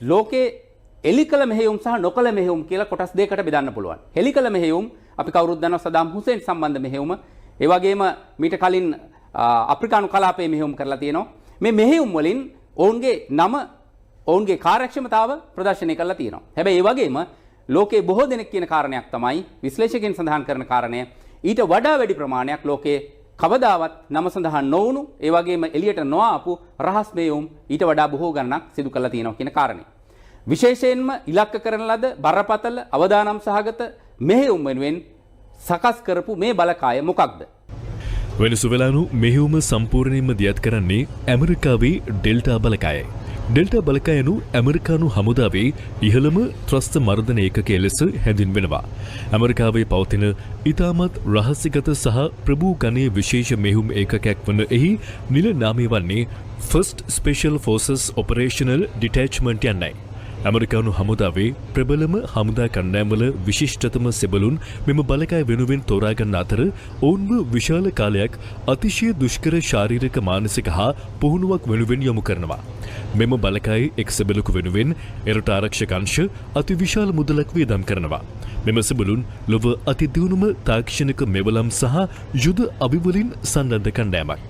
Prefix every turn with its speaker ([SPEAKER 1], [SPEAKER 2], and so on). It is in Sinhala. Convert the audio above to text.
[SPEAKER 1] ලෝකේ එලි කළ මෙහෙයුම් සහ නොකළ මෙහෙයුම් කියලා කොටස් දෙකකට බෙදන්න පුළුවන්. හෙලි කළ මෙහෙයුම් අපි කවුරුත් දන්නවා සදාම් හුසේන් සම්බන්ධ මෙහෙයුම. ඒ වගේම මීට කලින් අප්‍රිකානු කලාපයේ මෙහෙයුම් කරලා තියෙනවා. මේ මෙහෙයුම් වලින් ඔවුන්ගේ නම ඔවුන්ගේ කාර්යක්ෂමතාව ප්‍රදර්ශනය කරලා තියෙනවා. හැබැයි ඒ වගේම ලෝකේ බොහෝ දෙනෙක් කියන කාරණයක් තමයි විශ්ලේෂකයන් සඳහන් කරන කාරණය ඊට වඩා වැඩි ප්‍රමාණයක් ලෝකේ කවදාවත් නම සඳහන් නොවුණු ඒ වගේම එළියට නොආපු රහස් මෙහෙයුම් ඊට වඩා බොහෝ ගණනක් සිදු කරලා තියෙනවා කියන කාරණය. විශේෂයෙන්ම ඉලක්ක කරන ලද බරපතල අවදානම් සහගත මෙහෙයුම් වෙනුවෙන් සකස් කරපු මේ බලකාය මොකක්ද?
[SPEAKER 2] වෙනසුවෙලානු මෙහෙයුම සම්පූර්ණයෙන්ම දියත් කරන්නේ ඇමරිකාවේ ඩෙල්ටා බලකායයි. ඩෙල්ටා බලකායනු ඇමරිකානු හමුදාවේ ඉහළම ත්‍රස්ත මර්ධන ඒකකය ලෙස හැඳින්වෙනවා. ඇමරිකාවේ පවතින ඉතාමත් රහස්‍යගත සහ ප්‍රභූ ගණයේ විශේෂ මෙහෙයුම් ඒකකයක් වන එහි නිල නාමය වන්නේ ෆස්ට් ස්පෙෂල් ෆෝසස් ඔපරේෂනල් ඩිටැච්මන්ට් යන්නයි. ඇමරිකානු හමුදාවේ ප්‍රබලම හමුදා කණ්ඩායම්වල විශිෂ්ටතම සෙබළුන් මෙම බලකාය වෙනුවෙන් තෝරාගන්න අතර ඔවුන්ම විශාල කාලයක් අතිශය දුෂ්කර ශාරීරික මානසික හා පුහුණුවක් වෙනුවෙන් යොමු කරනවා. මෙම බලකායේ එක් සෙබළුකු වෙනුවෙන් එරට ආරක්ෂක අංශ අති විශාල මුදලක් වියදම් කරනවා. මෙම සෙබළුන් ලොව අති දියුණුම තාක්ෂණික මෙවලම් සහ යුද අභිවලින් සන්නද්ධ කණ්ඩායමක්.